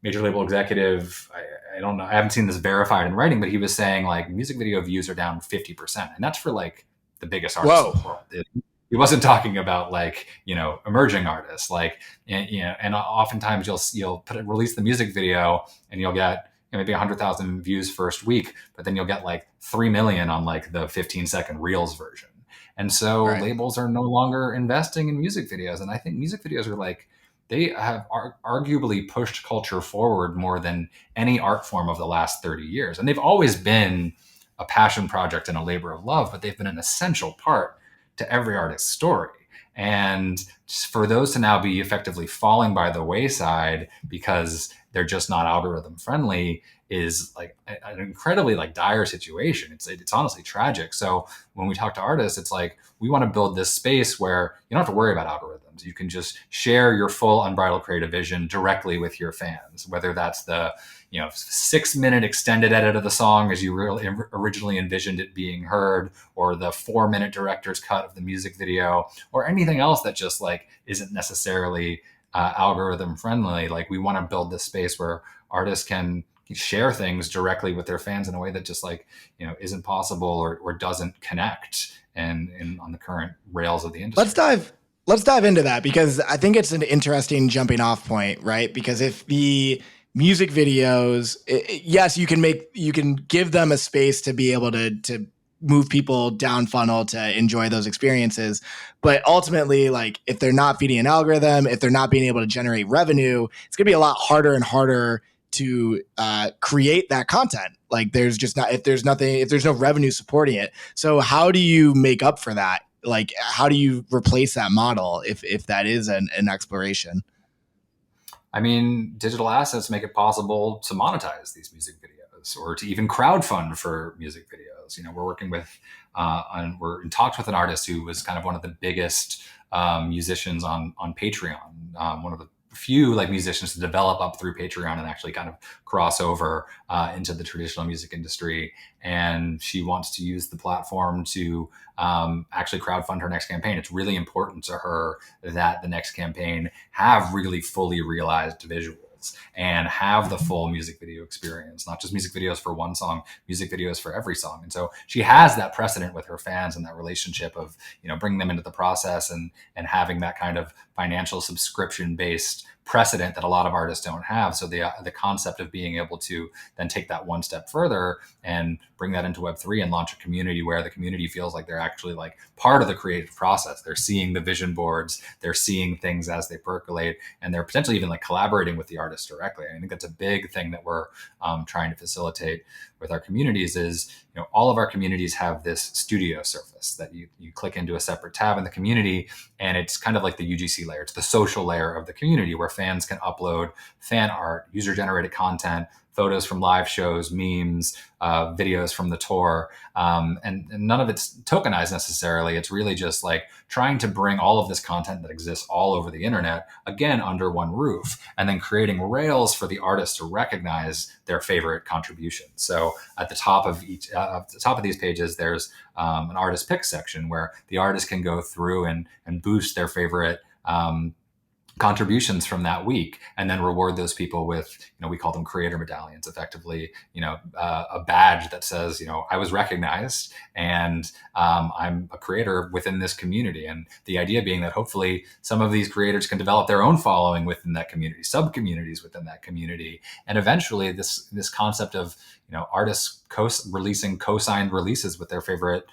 major label executive, I don't know, I haven't seen this verified in writing, but he was saying like music video views are down 50%. And that's for like the biggest artists in Whoa. the world. He wasn't talking about like, emerging artists, like, and oftentimes you'll release the music video and you'll get maybe 100,000 views first week, but then you'll get like 3 million on like the 15-second reels version. And so Right. labels are no longer investing in music videos. And I think music videos are like, they have arguably pushed culture forward more than any art form of the last 30 years. And they've always been a passion project and a labor of love, but they've been an essential part to every artist's story. And for those to now be effectively falling by the wayside because they're just not algorithm friendly is like an incredibly like dire situation. It's honestly tragic. So when we talk to artists, it's like we want to build this space where you don't have to worry about algorithms. You can just share your full unbridled creative vision directly with your fans, whether that's the 6-minute extended edit of the song as you really originally envisioned it being heard, or the 4-minute director's cut of the music video, or anything else that just like isn't necessarily algorithm friendly. Like we want to build this space where artists can share things directly with their fans in a way that just like isn't possible or doesn't connect and on the current rails of the industry. Let's dive into that, because I think it's an interesting jumping off point, right? Because if the music videos, yes, you can give them a space to be able to move people down funnel to enjoy those experiences, but ultimately, like if they're not feeding an algorithm, if they're not being able to generate revenue, it's gonna be a lot harder and harder to create that content. Like there's just not, if there's no revenue supporting it. So how do you make up for that? Like how do you replace that model if that is an exploration? I mean, digital assets make it possible to monetize these music videos or to even crowdfund for music videos. We're working with, we're in talks with an artist who was kind of one of the biggest musicians on Patreon, one of the few like musicians to develop up through Patreon and actually kind of cross over into the traditional music industry. And she wants to use the platform to actually crowdfund her next campaign. It's really important to her that the next campaign have really fully realized visuals and have the full music video experience, not just music videos for one song, music videos for every song. And so she has that precedent with her fans and that relationship of, bringing them into the process and having that kind of financial subscription based precedent that a lot of artists don't have. So the concept of being able to then take that one step further and bring that into Web3 and launch a community where the community feels like they're actually like part of the creative process. They're seeing the vision boards, they're seeing things as they percolate, and they're potentially even like collaborating with the artist directly. I think that's a big thing that we're trying to facilitate with our communities is, all of our communities have this studio surface that you click into a separate tab in the community, and it's kind of like the UGC layer. It's the social layer of the community where fans can upload fan art, user generated content, photos from live shows, memes, videos from the tour. And none of it's tokenized necessarily. It's really just like trying to bring all of this content that exists all over the internet, again, under one roof, and then creating rails for the artists to recognize their favorite contributions. So at the top of these pages, there's an artist pick section where the artist can go through and boost their favorite contributions from that week, and then reward those people with, we call them creator medallions, effectively, a badge that says, I was recognized and I'm a creator within this community. And the idea being that hopefully some of these creators can develop their own following within that community, sub communities within that community. And eventually this concept of, artists releasing co-signed releases with their favorite,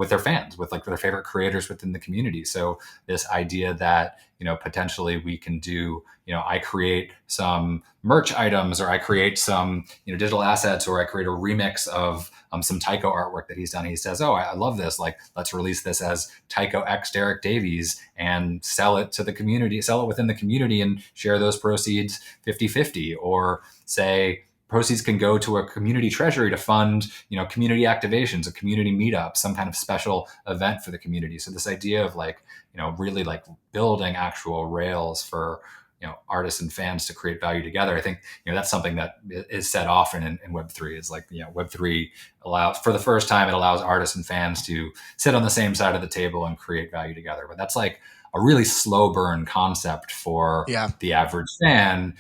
with their fans, with like their favorite creators within the community. So this idea that, potentially we can do, I create some merch items, or I create some, digital assets, or I create a remix of some Tycho artwork that he's done. He says, oh, I love this. Like, let's release this as Tycho X Derek Davies and sell it to the community, sell it within the community and share those proceeds 50-50. Or say, proceeds can go to a community treasury to fund, community activations, a community meetup, some kind of special event for the community. So this idea of like, really like building actual rails for artists and fans to create value together. I think that's something that is said often in Web3 is like Web3 allows, for the first time, it allows artists and fans to sit on the same side of the table and create value together. But that's like a really slow burn concept for Yeah. the average fan,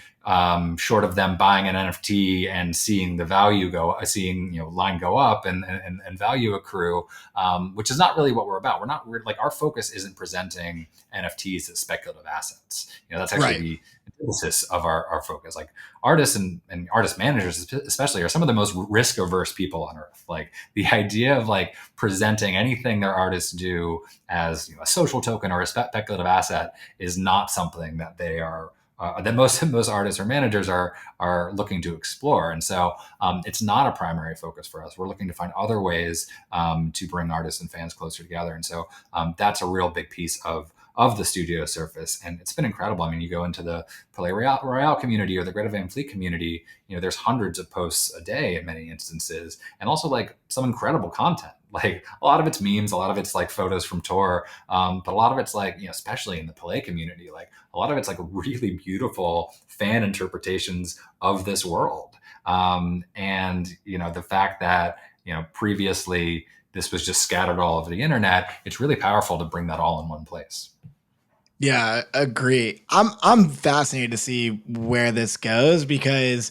short of them buying an NFT and seeing the value seeing line go up and value accrue, which is not really what we're about. We're like, our focus isn't presenting NFTs as speculative assets. That's actually Right. the antithesis of our focus. Like artists and artist managers especially are some of the most risk averse people on earth. Like the idea of like presenting anything their artists do as a social token or a speculative asset is not something that they are that most artists or managers are looking to explore. And so it's not a primary focus for us. We're looking to find other ways to bring artists and fans closer together. And so that's a real big piece of the studio surface. And it's been incredible. I mean, you go into the Palais Royale community or the Greta Van Fleet community, there's hundreds of posts a day in many instances, and also like some incredible content. Like a lot of it's memes, a lot of it's like photos from tour, but a lot of it's like, especially in the Palais community, like a lot of it's like really beautiful fan interpretations of this world. And the fact that previously this was just scattered all over the internet, it's really powerful to bring that all in one place. Yeah, agree. I'm fascinated to see where this goes because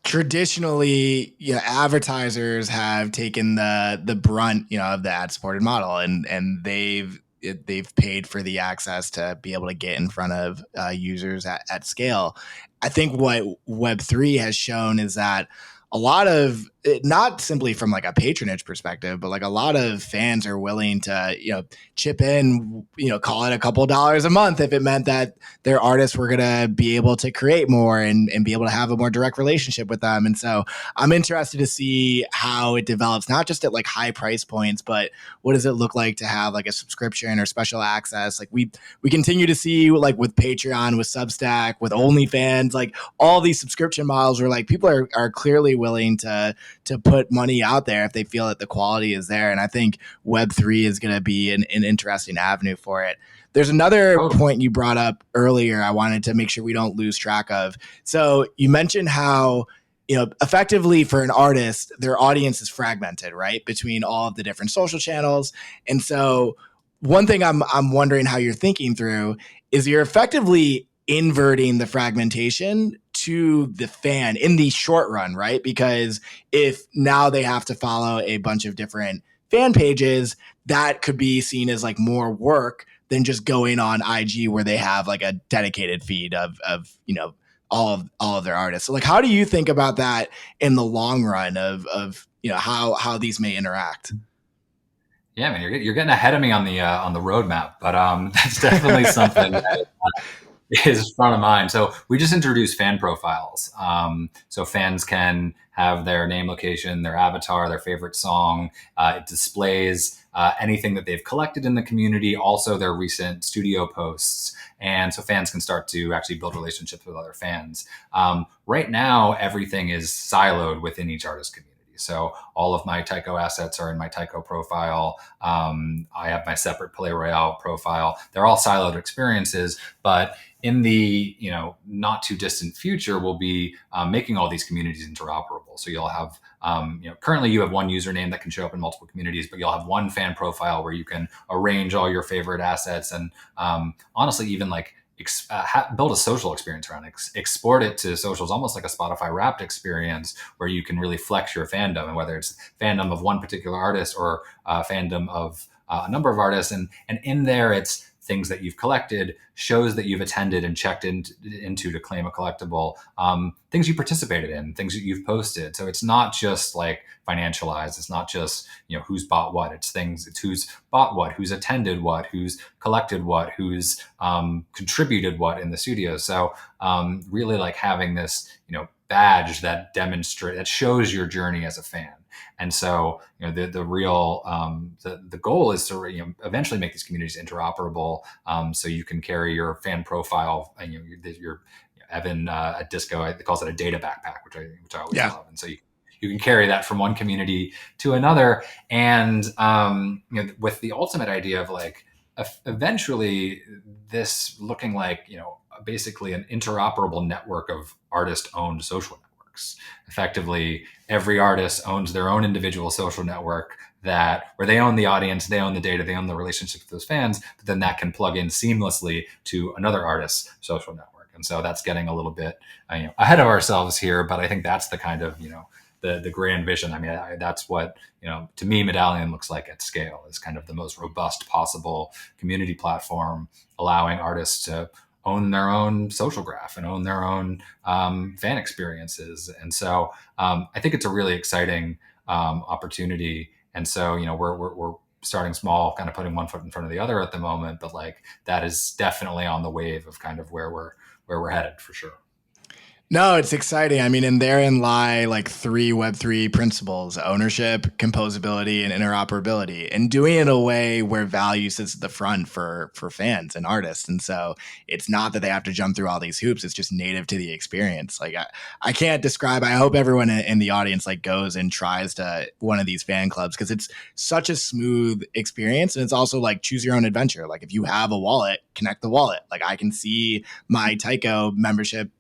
traditionally, advertisers have taken the brunt, of the ad supported model, and they've paid for the access to be able to get in front of users at scale. I think what Web3 has shown is that a lot of, not simply from like a patronage perspective, but like a lot of fans are willing to, chip in, call it a couple dollars a month if it meant that their artists were going to be able to create more and be able to have a more direct relationship with them. And so I'm interested to see how it develops, not just at like high price points, but what does it look like to have like a subscription or special access? Like we continue to see, like with Patreon, with Substack, with OnlyFans, like all these subscription models where like people are clearly willing to put money out there if they feel that the quality is there. And I think Web3 is going to be an interesting avenue for it. There's another point you brought up earlier I wanted to make sure we don't lose track of. So you mentioned how, effectively for an artist, their audience is fragmented, right, between all of the different social channels. And so one thing I'm wondering how you're thinking through is you're effectively inverting the fragmentation to the fan in the short run, right? Because if now they have to follow a bunch of different fan pages, that could be seen as like more work than just going on IG where they have like a dedicated feed of all of their artists. So like, how do you think about that in the long run of how these may interact? Yeah, man, you're getting ahead of me on the roadmap, but that's definitely something that is front of mind. So we just introduced fan profiles. So fans can have their name, location, their avatar, their favorite song. It displays anything that they've collected in the community, also their recent studio posts. And so fans can start to actually build relationships with other fans. Right now, everything is siloed within each artist community. So all of my Tycho assets are in my Tycho profile. I have my separate Palais Royale profile. They're all siloed experiences, but in the not too distant future, we'll be making all these communities interoperable. So you'll have currently you have one username that can show up in multiple communities, but you'll have one fan profile where you can arrange all your favorite assets and honestly even like build a social experience around it, export it to socials, almost like a Spotify Wrapped experience where you can really flex your fandom, and whether it's fandom of one particular artist or fandom of a number of artists, and in there it's things that you've collected, shows that you've attended and checked into to claim a collectible, things you participated in, things that you've posted. So it's not just like financialized. It's not just, who's bought what. It's who's bought what, who's attended what, who's collected what, who's contributed what in the studio. So really like having this, badge that shows your journey as a fan. And so, the real the goal is to eventually make these communities interoperable, so you can carry your fan profile and your Evan at Disco calls it a data backpack, which I always love. And so you can carry that from one community to another, and with the ultimate idea of like eventually this looking like basically an interoperable network of artist-owned social networks. Effectively, every artist owns their own individual social network that where they own the audience, they own the data, they own the relationship with those fans, but then that can plug in seamlessly to another artist's social network. And so that's getting a little bit ahead of ourselves here, but I think that's the kind of the grand vision. I mean, that's what to me Medallion looks like at scale, is kind of the most robust possible community platform, allowing artists to own their own social graph and own their own fan experiences. And so I think it's a really exciting opportunity. And so we're starting small, kind of putting one foot in front of the other at the moment, but like that is definitely on the wave of kind of where we're headed for sure. No, it's exciting. I mean, and therein lie like three Web3 principles: ownership, composability, and interoperability, and doing it in a way where value sits at the front for fans and artists. And so it's not that they have to jump through all these hoops. It's just native to the experience. Like I can't describe, I hope everyone in the audience like goes and tries to one of these fan clubs, because it's such a smooth experience. And it's also like choose your own adventure. Like if you have a wallet, connect the wallet. Like I can see my Tycho membership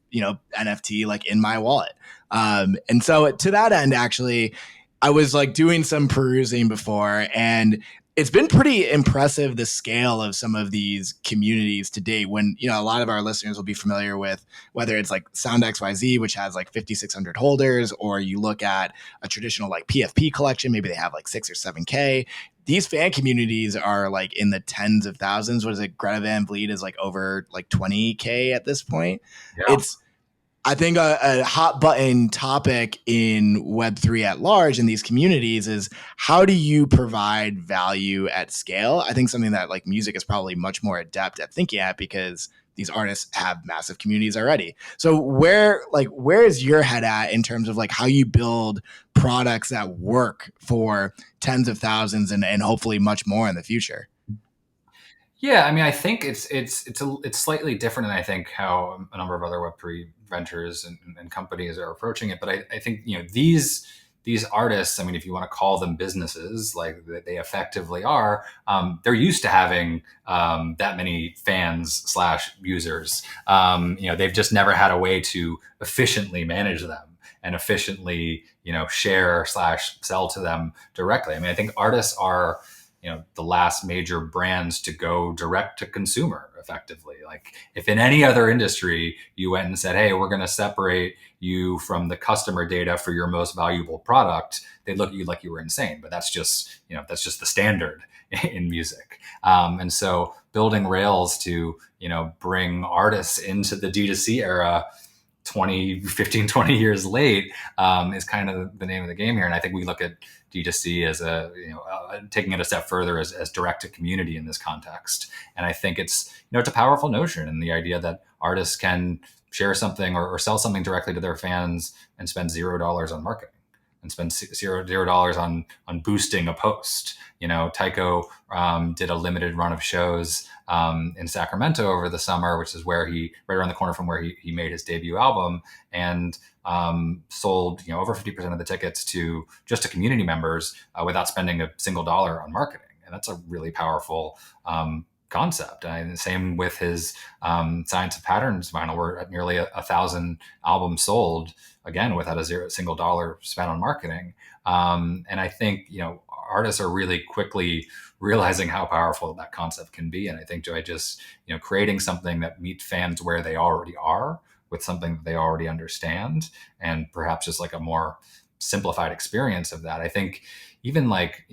NFT like in my wallet. And so to that end, actually, I was like doing some perusing before, and it's been pretty impressive the scale of some of these communities to date. When a lot of our listeners will be familiar with whether it's like Sound XYZ, which has like 5,600 holders, or you look at a traditional like PFP collection, maybe they have like 6 or 7K. These fan communities are like in the tens of thousands. What is it? Greta Van Vliet is like over like 20K at this point. Yeah. It's I think a hot button topic in Web3 at large in these communities is how do you provide value at scale? I think something that like music is probably much more adept at thinking at, because these artists have massive communities already. So where is your head at in terms of like how you build products that work for tens of thousands and hopefully much more in the future? Yeah, I mean, I think it's slightly different than I think how a number of other Web3 ventures and companies are approaching it. But I think these artists, I mean, if you want to call them businesses, like they effectively are, they're used to having that many fans slash users. They've just never had a way to efficiently manage them and efficiently share slash sell to them directly. I mean, I think artists are the last major brands to go direct to consumer effectively. Like if in any other industry you went and said, hey, we're going to separate you from the customer data for your most valuable product, they'd look at you like you were insane. But that's just the standard in music. And so building rails to bring artists into the D2C era 20 years late is kind of the name of the game here. And I think we look at D2C as taking it a step further as direct to community in this context. And I think it's a powerful notion, and the idea that artists can share something or sell something directly to their fans and spend $0 on marketing and spend $0 on boosting a post. Tycho did a limited run of shows in Sacramento over the summer, which is where right around the corner from where he made his debut album, and sold over 50% of the tickets to community members without spending a single dollar on marketing. And that's a really powerful concept. And the same with his Science of Patterns vinyl, where at nearly 1,000 albums sold, again, without a single dollar spent on marketing. And I think, artists are really quickly realizing how powerful that concept can be. And I think by just, creating something that meets fans where they already are with something that they already understand, and perhaps just like a more simplified experience of that. I think even like,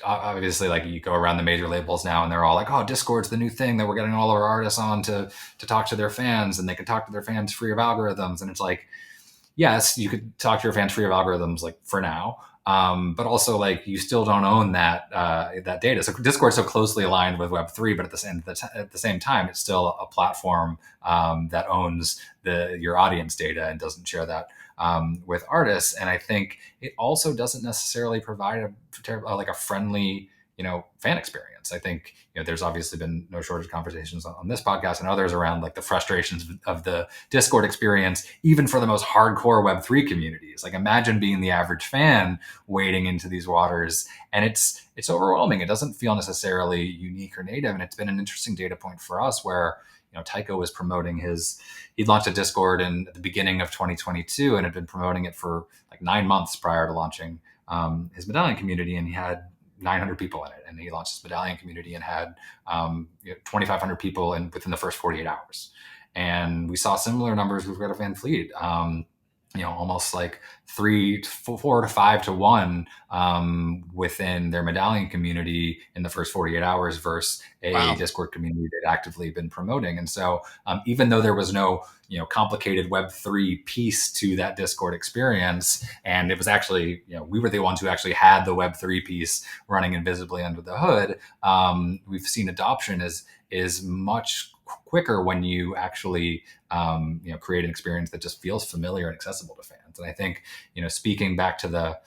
obviously like you go around the major labels now and they're all like, oh, Discord's the new thing that we're getting all of our artists on to talk to their fans, and they can talk to their fans free of algorithms. And it's like, yes, you could talk to your fans free of algorithms, like for now. But also like you still don't own that data. So Discord's so closely aligned with Web3, but at the same time, it's still a platform that owns your audience data and doesn't share that with artists. And I think it also doesn't necessarily provide a friendly fan experience. I think there's obviously been no shortage of conversations on this podcast and others around like the frustrations of the Discord experience, even for the most hardcore Web3 communities. Like imagine being the average fan wading into these waters, and it's overwhelming. It doesn't feel necessarily unique or native, and it's been an interesting data point for us where Tycho was promoting he'd launched a Discord at the beginning of 2022 and had been promoting it for like 9 months prior to launching his Medallion community, and he had 900 people in it. And he launched his Medallion community and had 2,500 people within the first 48 hours. And we saw similar numbers with Greta Van Fleet. Almost like 4 to 5 to 1 within their Medallion community in the first 48 hours versus a Wow. Discord community they'd actively been promoting. And so even though there was no complicated Web3 piece to that Discord experience, and it was actually, we were the ones who actually had the Web3 piece running invisibly under the hood, we've seen adoption is much quicker when you actually create an experience that just feels familiar and accessible to fans. And I think, speaking back to the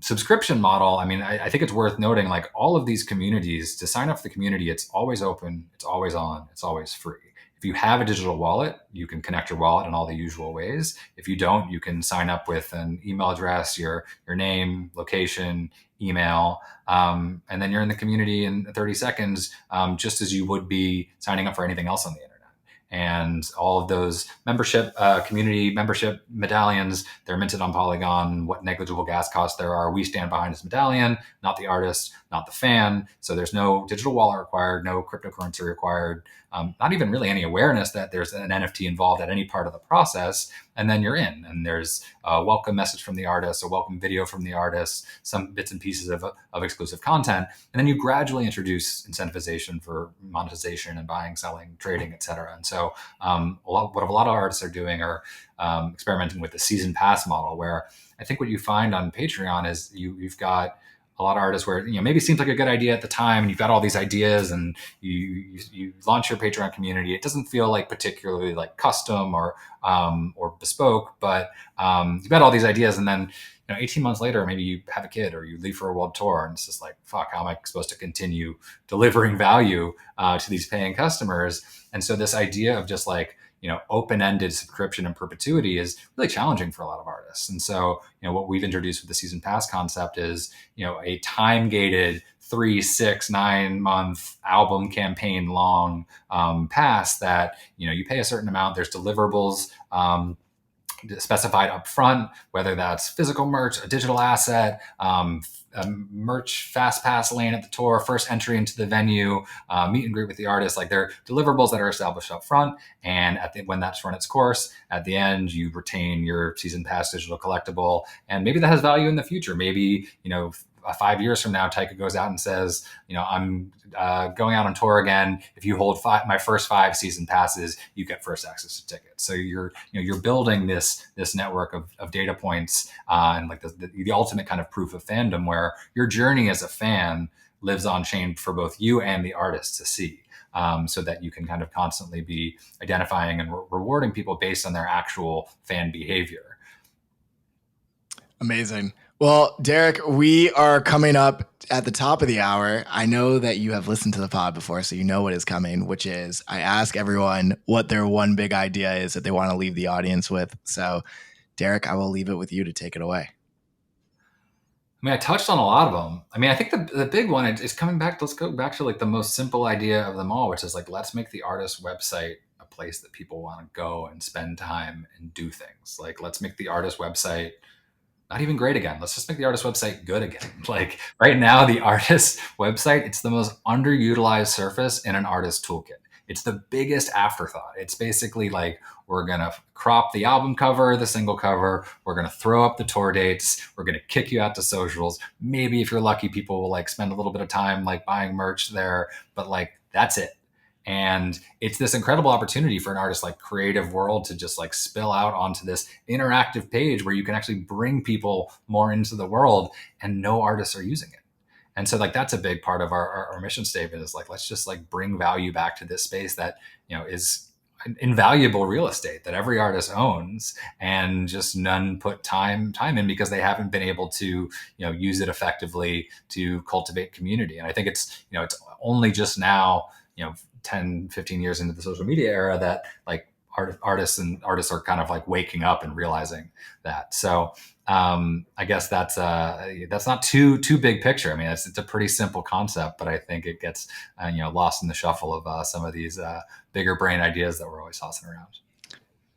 subscription model, I think it's worth noting, like, all of these communities, to sign up for the community, it's always open, it's always on, it's always free. If you have a digital wallet, you can connect your wallet in all the usual ways. If you don't, you can sign up with an email address, your name, location, email, and then you're in the community in 30 seconds, just as you would be signing up for anything else on the internet. And all of those community membership medallions, they're minted on Polygon. What negligible gas costs there are, we stand behind this medallion, not the artist, not the fan. So there's no digital wallet required, no cryptocurrency required, not even really any awareness that there's an NFT involved at any part of the process. And then you're in, and there's a welcome message from the artist, a welcome video from the artist, some bits and pieces of exclusive content. And then you gradually introduce incentivization for monetization and buying, selling, trading, et cetera. And so what a lot of artists are doing are experimenting with the season pass model, where I think what you find on Patreon is you've got a lot of artists where, maybe it seems like a good idea at the time, and you've got all these ideas, and you launch your Patreon community. It doesn't feel like particularly like custom or bespoke, but you've got all these ideas, and then 18 months later, maybe you have a kid or you leave for a world tour, and it's just like, fuck, how am I supposed to continue delivering value to these paying customers? And so this idea of just like, open-ended subscription and perpetuity is really challenging for a lot of artists. And so, what we've introduced with the season pass concept is, a time-gated 3, 6, 9-month album campaign long pass that, you pay a certain amount. There's deliverables specified up front, whether that's physical merch, a digital asset, a merch fast pass lane at the tour, first entry into the venue, meet and greet with the artist. Like, they're deliverables that are established up front, and when that's run its course, at the end you retain your season pass digital collectible, and maybe that has value in the future. Maybe 5 years from now, Tycho goes out and says, I'm going out on tour again. If you hold my first 5 season passes, you get first access to tickets. So you're building this network of data points, and like the ultimate kind of proof of fandom, where your journey as a fan lives on chain for both you and the artist to see. So that you can kind of constantly be identifying and rewarding people based on their actual fan behavior. Amazing. Well, Derek, we are coming up at the top of the hour. I know that you have listened to the pod before, so you know what is coming, which is I ask everyone what their one big idea is that they want to leave the audience with. So, Derek, I will leave it with you to take it away. I touched on a lot of them. I think the big one is coming back. Let's go back to like the most simple idea of them all, which is like, let's make the artist's website a place that people want to go and spend time and do things. Like, let's make the artist website not even great again. Let's just make the artist website good again. Like, right now, the artist website, it's the most underutilized surface in an artist toolkit. It's the biggest afterthought. It's basically like, we're going to crop the album cover, the single cover. We're going to throw up the tour dates. We're going to kick you out to socials. Maybe if you're lucky, people will like spend a little bit of time like buying merch there, but like, that's it. And it's this incredible opportunity for an artist like Creative World to just like spill out onto this interactive page where you can actually bring people more into the world, and no artists are using it. And so like, that's a big part of our mission statement, is like, let's just like bring value back to this space that, is invaluable real estate that every artist owns, and just none put time in because they haven't been able to, use it effectively to cultivate community. And I think it's, it's only just now, 10, 15 years into the social media era that like artists are kind of like waking up and realizing that. So I guess that's not too big picture. I mean, it's a pretty simple concept, but I think it gets lost in the shuffle of some of these bigger brain ideas that we're always tossing around.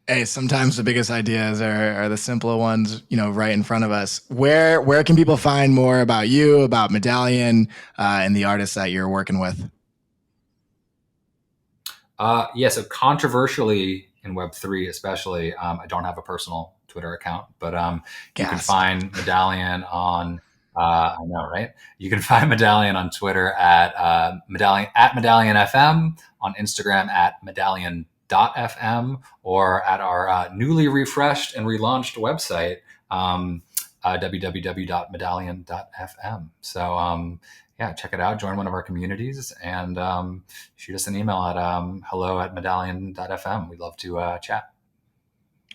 Hey, sometimes the biggest ideas are the simpler ones, right in front of us. Where can people find more about you, about Medallion, and the artists that you're working with? So controversially in Web3 especially, I don't have a personal Twitter account, but you can find Medallion on, I know, right? You can find Medallion on Twitter at Medallion FM, on Instagram at Medallion.fm, or at our newly refreshed and relaunched website, www.medallion.fm. So check it out, join one of our communities, and shoot us an email at hello@medallion.fm. We'd love to chat.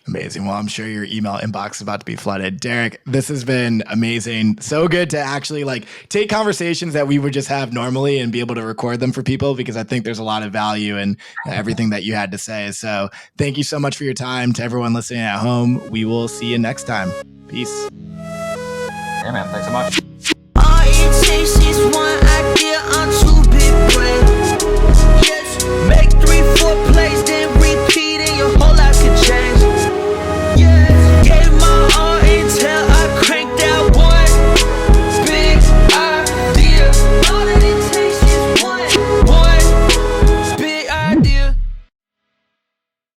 Amazing. Well, I'm sure your email inbox is about to be flooded. Derek, this has been amazing. So good to actually take conversations that we would just have normally and be able to record them for people, because I think there's a lot of value in everything that you had to say. So thank you so much for your time. To everyone listening at home, we will see you next time. Peace. Yeah, man. Thanks so much. All it takes is one idea on 2 big brains. Yes, make 3-4 plays.